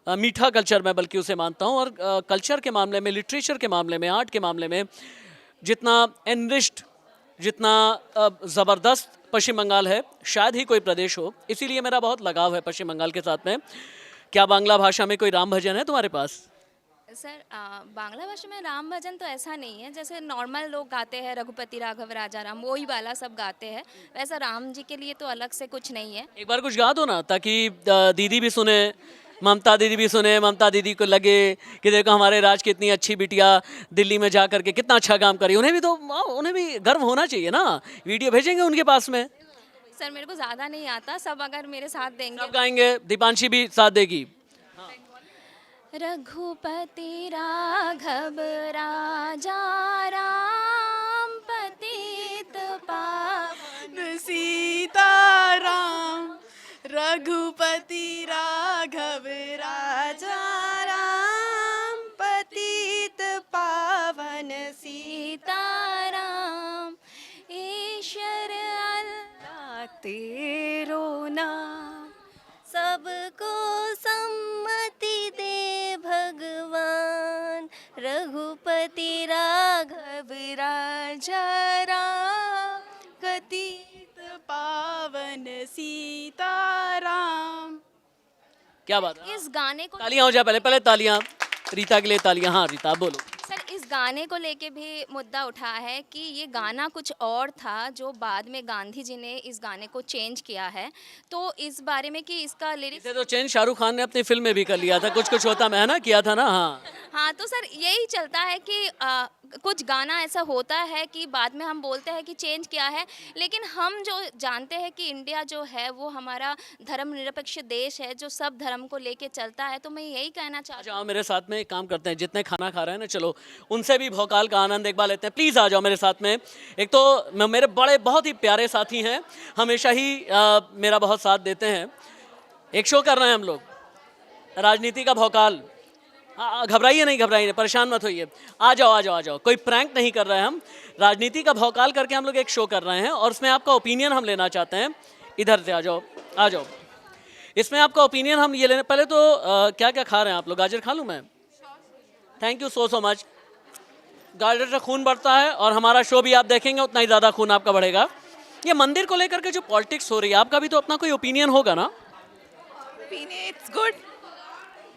मीठा कल्चर मैं बल्कि उसे मानता हूँ। और कल्चर के मामले में, लिटरेचर के मामले में, आर्ट के मामले में जितना एनरिच्ड, जितना ज़बरदस्त पश्चिम बंगाल है, शायद ही कोई प्रदेश हो। इसीलिए मेरा बहुत लगाव है पश्चिम बंगाल के साथ में। क्या बांग्ला भाषा में कोई राम भजन है तुम्हारे पास? सर बांग्ला भाषा में राम भजन तो ऐसा नहीं है, जैसे नॉर्मल लोग गाते हैं, रघुपति राघव राजा राम, वही वाला सब गाते हैं। वैसा राम जी के लिए तो अलग से कुछ नहीं है। एक बार कुछ गा दो ना, ताकि दीदी भी सुने, ममता दीदी भी सुने, ममता दीदी को लगे कि देखो हमारे राज की इतनी अच्छी बिटिया दिल्ली में जा करके कितना अच्छा काम करी। उन्हें भी गर्व होना चाहिए ना। वीडियो भेजेंगे उनके पास में। सर मेरे को ज़्यादा नहीं आता, सब अगर मेरे साथ देंगे। सब गाएंगे, दीपांशी भी साथ देगी। रघुपति राघव राजा राम, पतित पावन सीताराम, रघुपति राघव राजा राम, पतित पावन सीताराम, ईश्वर अल्लाह तेरो नाम, सबको सम्मति दे भगवान, रघुपति राघव राजा राम, पतित पावन सीताराम। क्या बात है? इस गाने को तालियां हो जाए, पहले तालियां रीता के लिए, तालियां। हाँ रीता बोलो। सर इस गाने को लेके भी मुद्दा उठा है कि ये गाना कुछ और था, जो बाद में गांधी जी ने इस गाने को चेंज किया है। तो इस बारे में कि इसका लिरिक्स इसे तो चेंज शाहरुख खान ने अपनी फिल्म में भी कर लिया था, कुछ होता है ना, किया था ना। हाँ तो सर यही चलता है कि कुछ गाना ऐसा होता है कि बाद में हम बोलते हैं कि चेंज किया है, लेकिन हम जो जानते हैं कि इंडिया जो है वो हमारा धर्मनिरपेक्ष देश है जो सब धर्म को लेके चलता है। तो मैं यही कहना चाहती हूँ। आओ मेरे साथ में एक काम करते हैं, जितने खाना खा रहे हैं ना, चलो उनसे भी भोकाल का आनंद एक बार लेते हैं। प्लीज़ आ जाओ मेरे साथ में। एक तो मेरे बड़े बहुत ही प्यारे साथी हैं, हमेशा ही मेरा बहुत साथ देते हैं। एक शो कर रहे हैं हम लोग, राजनीति का भोकाल। घबराइए नहीं, परेशान मत होइए। आ जाओ। कोई प्रैंक नहीं कर रहे हैं हम, राजनीति का भौकाल करके हम लोग एक शो कर रहे हैं और उसमें आपका ओपिनियन हम लेना चाहते हैं। इधर से आ जाओ। इसमें आपका ओपिनियन हम ये लेने, पहले तो क्या क्या खा रहे हैं आप लोग? गाजर खा लूँ मैं? Thank you so much. गाजर से खून बढ़ता है और हमारा शो भी आप देखेंगे उतना ही ज़्यादा खून आपका बढ़ेगा। ये मंदिर को लेकर के जो पॉलिटिक्स हो रही है, आपका भी तो अपना कोई ओपिनियन होगा ना? इट्स गुड,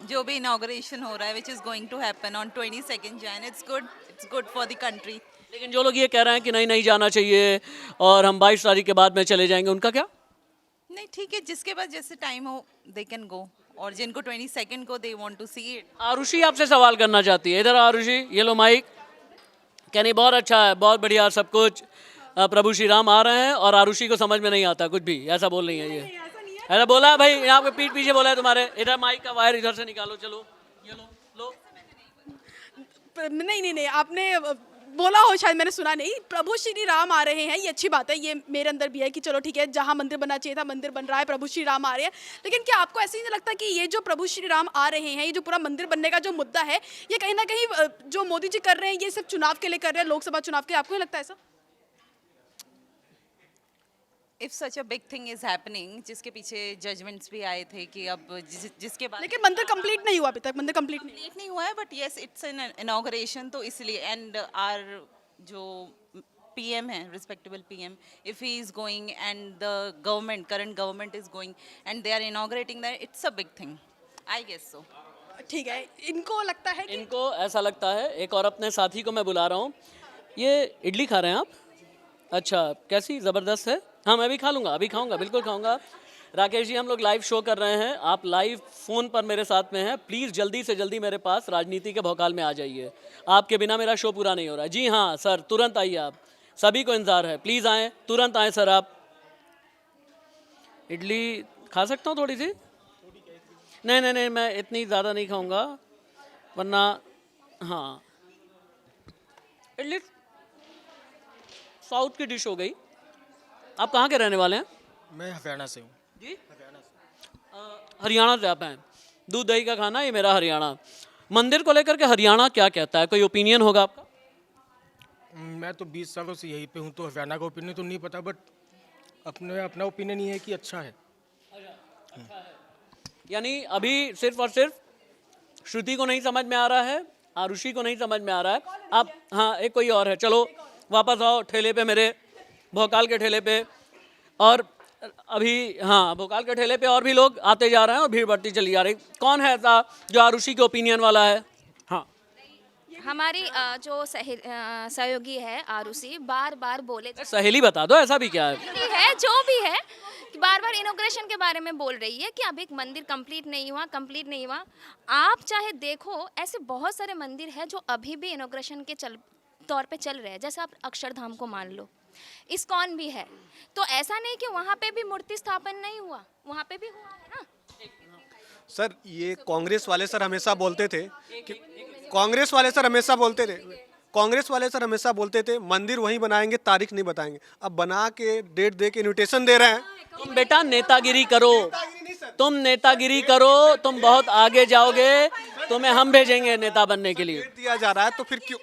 जो भी इनॉग्रेशन हो रहा है which is going to happen on 22 Jan, it's good for the country. लेकिन जो लोग ये कह रहे हैं कि नहीं नहीं जाना चाहिए और हम 22 तारीख के बाद में चले जाएंगे, उनका क्या? नहीं ठीक है, जिसके पास जैसे टाइम हो दे कैन गो, और जिनको 22 को they want to see it. Arushi आपसे सवाल करना चाहती है, इधर आरुषि, ये लो माइक। कहनी बहुत अच्छा है, बहुत बढ़िया सब कुछ, प्रभु श्री राम आ रहे हैं और आरुषि को समझ में नहीं आता कुछ भी, ऐसा बोल रही है ये। ऐसा बोला है भाई, यहाँ पे पीठ पीछे बोला है तुम्हारे। इधर माइक का वायर इधर से निकालो, चलो ये लो। नहीं, आपने बोला हो, शायद मैंने सुना नहीं। प्रभु श्री राम आ रहे हैं, ये अच्छी बात है, ये मेरे अंदर भी है कि चलो ठीक है, जहाँ मंदिर बनना चाहिए था मंदिर बन रहा है, प्रभु श्री राम आ रहे हैं। लेकिन क्या आपको ऐसे ही नहीं लगता कि ये जो प्रभु श्री राम आ रहे हैं, ये जो पूरा मंदिर बनने का जो मुद्दा है, ये कहीं ना कहीं जो मोदी जी कर रहे हैं, ये सिर्फ चुनाव के लिए कर रहे हैं, लोकसभा चुनाव के लिए? आपको नहीं लगता ऐसा? If such a big thing is happening, जिसके पीछे जजमेंट्स भी आए थे कि अब जिसके बाद, लेकिन मंदिर कंप्लीट नहीं हुआ अभी तक, मंदिर कंप्लीट नहीं हुआ है, but yes it's an inauguration, तो इसलिए। एंड आर जो पीएम है, respectable PM, if he is going and the government, current government is going and they are inaugurating that, it's a big thing, I guess so. ठीक है, इनको लगता है कि इनको ऐसा लगता है। एक और अपने साथी को मैं बुला रहा हूँ। ये इडली खा रहे हैं आप? अच्छा, कैसी ज़बरदस्त है? हाँ मैं भी खा लूँगा, अभी खाऊँगा, बिल्कुल खाऊँगा। राकेश जी, हम लोग लाइव शो कर रहे हैं, आप लाइव फ़ोन पर मेरे साथ में हैं। प्लीज़ जल्दी से जल्दी मेरे पास राजनीति के भौकाल में आ जाइए, आपके बिना मेरा शो पूरा नहीं हो रहा है। जी हाँ सर, तुरंत आइए आप, सभी को इंतज़ार है, प्लीज़ आएँ, तुरंत आएँ सर आप। इडली खा सकता हूँ थोड़ी सी? नहीं, मैं इतनी ज़्यादा नहीं खाऊँगा, वरना हाँ। इडली साउथ की डिश हो गई। आप कहाँ के रहने वाले हैं? मैं हरियाणा से हूँ। जी, हरियाणा से आप हैं। दूध दही का खाना, ये मेरा हरियाणा। मंदिर को लेकर के हरियाणा क्या कहता है, कोई ओपिनियन होगा आपका? मैं तो 20 सालों से यहीं पे हूँ, तो हरियाणा का ओपिनियन तो नहीं पता, बट अपना ओपिनियन ये है कि अच्छा है। यानी अभी सिर्फ और सिर्फ श्रुति को नहीं समझ में आ रहा है, आरुषि को नहीं समझ में आ रहा है। आप हाँ, एक कोई और है, चलो वापस आओ ठेले पे, मेरे भोकाल के ठेले पे। और अभी हाँ, भोकाल के ठेले पे और भी लोग आते जा रहे हैं और भीड़ बढ़ती चली जा रही। कौन है ऐसा जो आरुषि के ओपिनियन वाला है? हाँ, हमारी जो सहयोगी है आरुषि, बार बार बोले सहेली बता दो, ऐसा भी क्या है? जो भी है, बार बार इनॉग्रेशन के बारे में बोल रही है कि अब एक मंदिर कंप्लीट नहीं हुआ। आप चाहे देखो, ऐसे बहुत सारे मंदिर हैं जो अभी भी इनॉग्रेशन के तौर पे चल रहे हैं। जैसे आप अक्षरधाम को मान लो, इस्कॉन भी है, तो ऐसा नहीं कि वहाँ पे भी मूर्ति स्थापन नहीं हुआ, वहाँ पे भी हुआ है ना। सर ये कांग्रेस वाले सर हमेशा बोलते थे कि कांग्रेस वाले सर हमेशा बोलते थे मंदिर वहीं बनाएंगे, तारीख नहीं बताएंगे। अब बना के डेट दे के इन्विटेशन दे रहे हैं। तुम बेटा नेतागिरी करो, तुम बहुत आगे जाओगे, तुम्हें हम भेजेंगे नेता बनने के लिए। दिया जा रहा है तो फिर क्यों?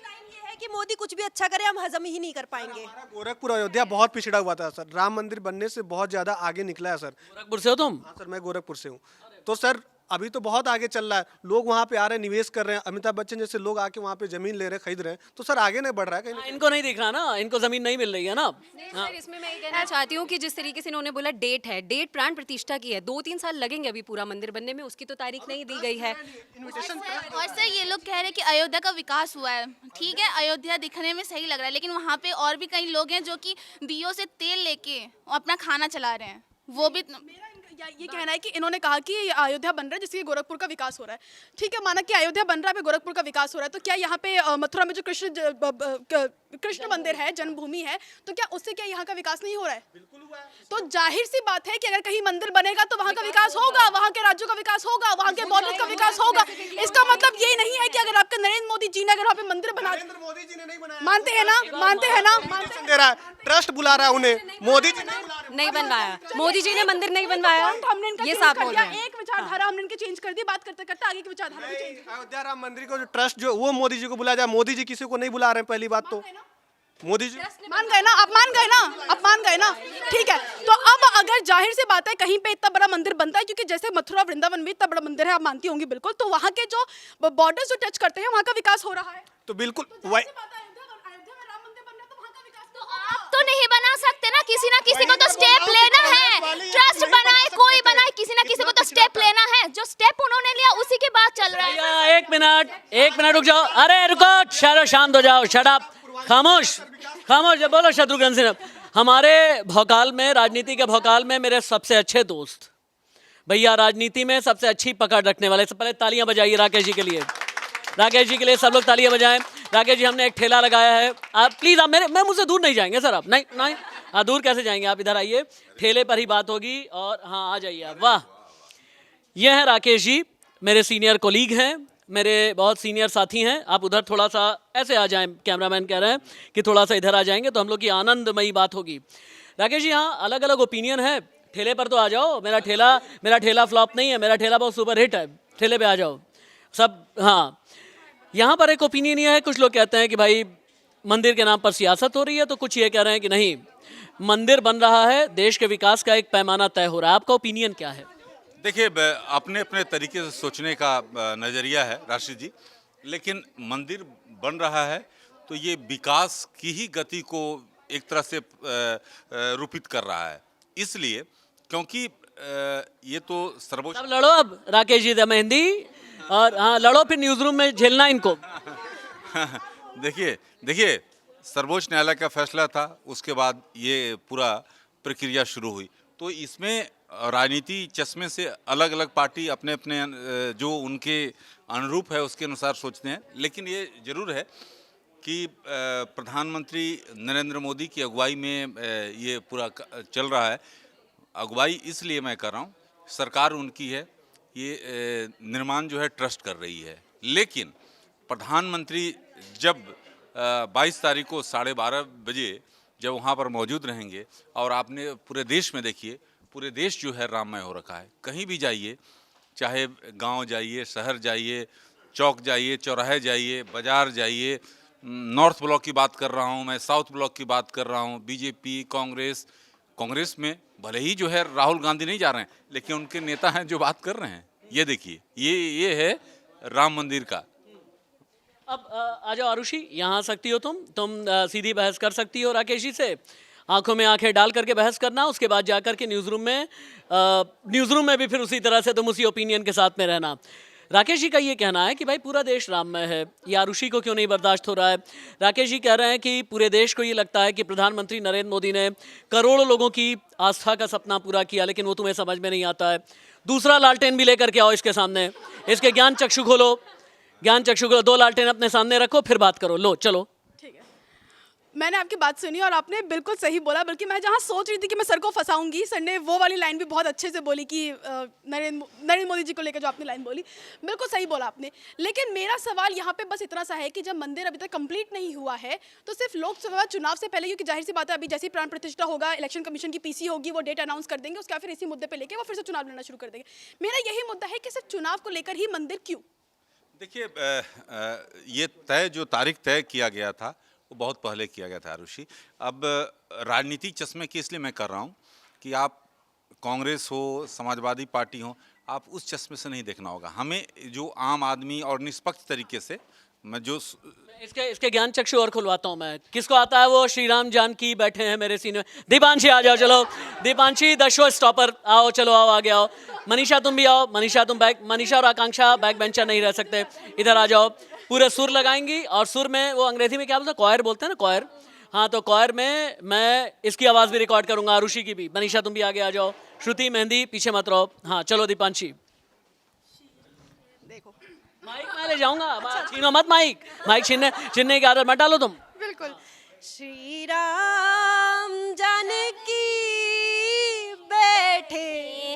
कि मोदी कुछ भी अच्छा करे हम हजम ही नहीं कर पाएंगे। गोरखपुर अयोध्या बहुत पिछड़ा हुआ था सर, राम मंदिर बनने से बहुत ज्यादा आगे निकला है सर। गोरखपुर से हो तुम? हाँ सर, मैं गोरखपुर से हूँ। तो सर अभी तो बहुत आगे चल रहा है, लोग वहाँ पे आ रहे हैं, निवेश कर रहे हैं, अमिताभ बच्चन जैसे लोग आके वहाँ पे जमीन ले रहे हैं, खरीद रहे हैं, तो सर आगे नहीं बढ़ रहा है कहीं? इनको नहीं दिख रहा ना, इनको जमीन नहीं मिल रही है ना। हाँ। सर इसमें मैं ये कहना चाहती हूँ कि जिस तरीके से इन्होंने बोला डेट है, डेट प्राण प्रतिष्ठा की है, 2-3 साल लगेंगे अभी पूरा मंदिर बनने में, उसकी तो तारीख नहीं दी गई है। और सर ये लोग कह रहे हैं कि अयोध्या का विकास हुआ है, ठीक है, अयोध्या दिखने में सही लग रहा है, लेकिन वहाँ पे और भी कई लोग हैं जो कि दियों से तेल लेके अपना खाना चला रहे हैं, वो भी। ये कहना है कि इन्होंने कहा कि अयोध्या बन रहा है जिससे गोरखपुर का विकास हो रहा है। ठीक है, माना कि अयोध्या बन रहा है, गोरखपुर का विकास हो रहा है, तो क्या यहाँ पे मथुरा में जो कृष्ण मंदिर है, जन्मभूमि है, तो क्या उससे क्या यहाँ का विकास नहीं हो रहा है? बिल्कुल हुआ है। तो जाहिर सी बात है कि अगर कहीं मंदिर बनेगा तो वहाँ का विकास होगा, वहाँ के राज्यों का विकास होगा, वहाँ के बॉलीवुड का विकास होगा। इसका मतलब ये नहीं है कि अगर आपके नरेंद्र मोदी जी ने अगर वहाँ पे मंदिर बना, मोदी जी ने नहीं बनाया, मानते हैं ना, दे रहा है, ट्रस्ट बुला रहा है उन्हें, मोदी जी नहीं बनवाया, मोदी जी ने मंदिर नहीं बनवाया, हमने इनका ये चेंज साफ कर बोल दिया, रहे हैं। एक विचारधारा हमने इनकी चेंज कर दी, बात करते करते आगे की विचारधारा भी चेंज। अयोध्या राम मंदिर को जो ट्रस्ट जो वो मोदी जी को बुलाया जाए, मोदी जी किसी को नहीं बुला रहे हैं, पहली बात तो मोदी जी मान गए ना, आप मान गए ना, आप मान गए ना, ठीक है। तो अब अगर जाहिर सी बात है कहीं पे इतना बड़ा मंदिर बनता है, क्योंकि जैसे मथुरा वृंदावन में इतना बड़ा मंदिर है, आप मानती होंगी बिल्कुल, तो वहाँ के जो बॉर्डर्स जो टच करते हैं वहाँ का विकास हो रहा है। तो बिल्कुल वही आप तो नहीं बना सकते ना किसी को तो स्टेप लेना है। ट्रस्ट बनाए कोई बनाए, किसी ना किसी को तो स्टेप लेना है। जो स्टेप उन्होंने लिया उसी के बाद चल रहा है। भैया एक मिनट रुक जाओ। अरे रुको, शांत हो जाओ, शट अप, खामोश खामोश। जब बोलो शत्रुघ्न सिन्हा, हमारे भौकाल में, राजनीति के भौकाल में मेरे सबसे अच्छे दोस्त भैया, राजनीति में सबसे अच्छी पकड़ रखने वाले। सबसे पहले तालियां बजाइए राकेश जी के लिए, राकेश जी के लिए सब लोग तालियां बजाएं। राकेश जी, हमने एक ठेला लगाया है, आप प्लीज़, आप मैं मुझसे दूर नहीं जाएंगे सर, आप नहीं नहीं, हाँ दूर कैसे जाएंगे, आप इधर आइए, ठेले पर ही बात होगी। और हाँ आ जाइए आप। वाह, ये हैं राकेश जी, मेरे सीनियर कोलीग हैं, मेरे बहुत सीनियर साथी हैं। आप उधर थोड़ा सा ऐसे आ जाएं, कैमरामैन कह रहे हैं कि थोड़ा सा इधर आ जाएंगे तो हम लोग की आनंदमयी बात होगी। राकेश जी, हाँ अलग अलग ओपिनियन है, ठेले पर तो आ जाओ। मेरा ठेला फ्लॉप नहीं है, मेरा ठेला बहुत सुपर हिट है, ठेले पे आ जाओ सब। हाँ, यहाँ पर एक ओपिनियन ये है, कुछ लोग कहते हैं कि भाई मंदिर के नाम पर सियासत हो रही है, तो कुछ ये कह रहे हैं कि नहीं, मंदिर बन रहा है, देश के विकास का एक पैमाना तय हो रहा है। आपका ओपिनियन क्या है? देखिए, अपने अपने तरीके से सोचने का नज़रिया है राशिद जी, लेकिन मंदिर बन रहा है तो ये विकास की ही गति को एक तरह से रूपित कर रहा है, इसलिए क्योंकि ये तो सर्वोच्च। अब लड़ो, अब राकेश जी मेहंदी, और हाँ लड़ो, फिर न्यूज़ रूम में झेलना इनको। देखिए सर्वोच्च न्यायालय का फैसला था, उसके बाद ये पूरा प्रक्रिया शुरू हुई, तो इसमें राजनीति चश्मे से अलग अलग पार्टी अपने अपने जो उनके अनुरूप है उसके अनुसार सोचते हैं। लेकिन ये जरूर है कि प्रधानमंत्री नरेंद्र मोदी की अगुवाई में ये पूरा चल रहा है। अगुवाई इसलिए मैं कर रहा हूँ, सरकार उनकी है, ये निर्माण जो है ट्रस्ट कर रही है। लेकिन प्रधानमंत्री जब 22 तारीख को 12:30 बजे जब वहाँ पर मौजूद रहेंगे, और आपने पूरे देश में देखिए, पूरे देश जो है राममय हो रखा है। कहीं भी जाइए, चाहे गांव जाइए, शहर जाइए, चौक जाइए, चौराहे जाइए, बाजार जाइए, नॉर्थ ब्लॉक की बात कर रहा हूं मैं, साउथ ब्लॉक की बात कर रहा हूं, बीजेपी, कांग्रेस में भले ही जो है राहुल गांधी नहीं जा रहे हैं, लेकिन उनके नेता हैं जो बात कर रहे हैं। ये देखिए, ये है राम मंदिर का। अब आ जाओ आरुषि, यहाँ आ सकती हो तुम सीधी बहस कर सकती हो राकेश जी से, आंखों में आंखें डाल करके बहस करना, उसके बाद जाकर के न्यूज़ रूम में भी फिर उसी तरह से तुम उसी ओपिनियन के साथ में रहना। राकेश जी का ये कहना है कि भाई पूरा देश राममय है, ये आरुषि को क्यों नहीं बर्दाश्त हो रहा है। राकेश जी कह रहे हैं कि पूरे देश को ये लगता है कि प्रधानमंत्री नरेंद्र मोदी ने करोड़ों लोगों की आस्था का सपना पूरा किया, लेकिन वो तुम्हें समझ में नहीं आता है। दूसरा लालटेन भी लेकर के आओ इसके सामने, इसके ज्ञान चक्षु खोलो, 2 लालटेन अपने सामने रखो, फिर बात करो। लो चलो, मैंने आपकी बात सुनी और आपने बिल्कुल सही बोला, बल्कि मैं जहाँ सोच रही थी कि मैं सर को फंसाऊंगी, सर ने वो वाली लाइन भी बहुत अच्छे से बोली कि नरेंद्र मोदी जी को लेकर जो आपने लाइन बोली, बिल्कुल सही बोला आपने। लेकिन मेरा सवाल यहाँ पे बस इतना सा है कि जब मंदिर अभी तक कंप्लीट नहीं हुआ है, तो सिर्फ लोकसभा चुनाव से पहले, क्योंकि जाहिर सी बात है अभी जैसे प्राण प्रतिष्ठा होगा, इलेक्शन कमीशन की पीसी होगी, वो डेट अनाउंस कर देंगे, उसके बाद फिर इसी मुद्दे पर लेकर वो फिर से चुनाव लड़ना शुरू कर देंगे। मेरा यही मुद्दा है कि सिर्फ चुनाव को लेकर ही मंदिर क्यों? देखिए, ये जो तारीख तय किया गया था वो बहुत पहले किया गया था आरुषि। अब राजनीति चश्मे की इसलिए मैं कर रहा हूँ कि आप कांग्रेस हो, समाजवादी पार्टी हो, आप उस चश्मे से नहीं देखना होगा। हमें जो आम आदमी और निष्पक्ष तरीके से इसके ज्ञान चक्षु और खुलवाता हूँ मैं। किसको आता है वो? श्री राम जानकी बैठे हैं मेरे सीने में। दीपांशी आ जाओ, चलो दीपांशी द शो स्टॉपर, आओ चलो, आओ आगे आओ। मनीषा तुम भी आओ, मनीषा तुम मनीषा और आकांक्षा बैक बेंचर नहीं रह सकते, इधर आ जाओ। पूरे सुर लगाएंगी, और सुर में वो अंग्रेजी में क्या बोलते हैं, कॉयर बोलते हैं ना, कॉयर। हाँ, तो कॉयर में मैं इसकी आवाज़ भी रिकॉर्ड करूंगा, आरुषि की भी। मनीषा तुम भी आगे आ जाओ, श्रुति, मेहंदी पीछे मत रहो। हाँ चलो दीपांशी, देखो माइक मैं ले जाऊंगा, छीनो मत माइक छीनने की आदत मत डालो तुम। बिल्कुल। श्री राम जानकी बैठे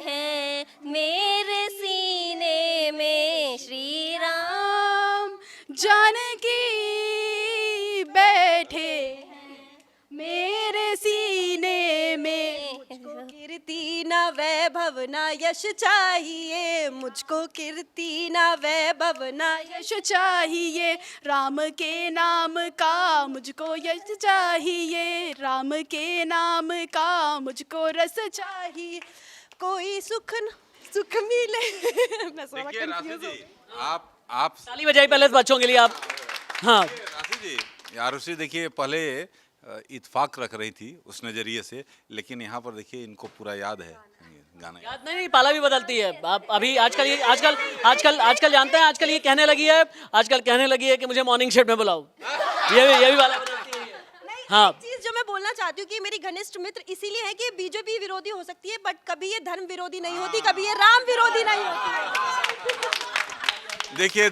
हैं मेरे सीने में, श्री राम जानकी बैठे मेरे सीने में, कीर्ति कीर्ति ना वैभव ना यश चाहिए, मुझको कीर्ति ना वैभव ना यश चाहिए, राम के नाम का मुझको यश चाहिए, राम के नाम का मुझको रस चाहिए, कोई सुख मिले। मैं थोड़ा देखिए राशि confuse हो जी, आप ताली बजाई पहले बच्चों के लिए आप। हाँ राशि जी, आरुषि देखिए पहले इत्फाक रख रही थी उस नजरिए से, लेकिन यहाँ पर देखिए इनको पूरा याद है गाना। याद नहीं, पाला भी बदलती है। आप अभी आजकल जानते हैं, आजकल ये कहने लगी है कि मुझे मॉर्निंग शिफ्ट में बुलाओ। ये भी वाला बदलती है। हाँ चीज जो मैं बोलना चाहती हूँ कि मेरी घनिष्ठ मित्र इसीलिए है कि बीजेपी विरोधी हो सकती है, बट कभी ये धर्म विरोधी नहीं होती, कभी ये राम विरोधी नहीं होती।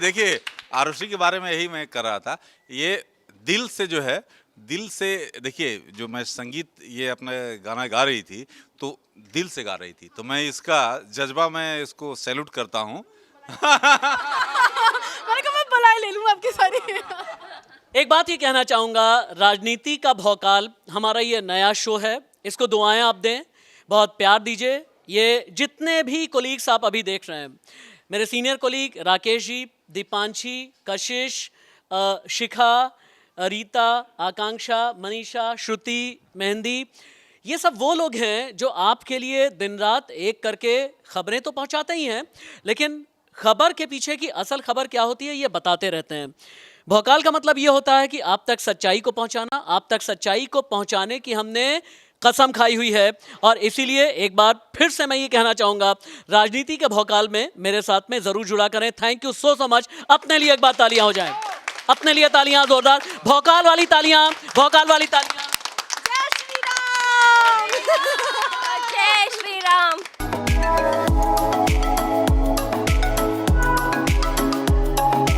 देखिए आरुषि के बारे में यही मैं कर रहा था, ये दिल से जो है, दिल से देखिए, जो मैं संगीत ये अपना गाना गा रही थी तो दिल से गा रही थी, तो मैं इसका जज्बा मैं इसको सैल्यूट करता हूँ। मैंने कहा मैं बलाई ले लूँ आपकी सारी। एक बात ही कहना चाहूँगा, राजनीति का भौकाल हमारा ये नया शो है, इसको दुआएं आप दें, बहुत प्यार दीजिए। ये जितने भी कोलीग्स आप अभी देख रहे हैं, मेरे सीनियर कोलीग राकेश जी, दीपांशी, कशिश, शिखा, रीता, आकांक्षा, मनीषा, श्रुति, मेहंदी, ये सब वो लोग हैं जो आपके लिए दिन रात एक करके खबरें तो पहुंचाते ही हैं, लेकिन खबर के पीछे की असल खबर क्या होती है ये बताते रहते हैं। भौकाल का मतलब ये होता है कि आप तक सच्चाई को पहुंचाना, आप तक सच्चाई को पहुंचाने की हमने कसम खाई हुई है। और इसीलिए एक बार फिर से मैं ये कहना चाहूँगा, राजनीति के भौकाल में मेरे साथ में ज़रूर जुड़ा करें। Thank you so much. अपने लिए एक बार तालियां हो जाएं, अपने लिए तालियां जोरदार, भौकाल वाली तालियां, भौकाल वाली तालियां। जय श्री राम।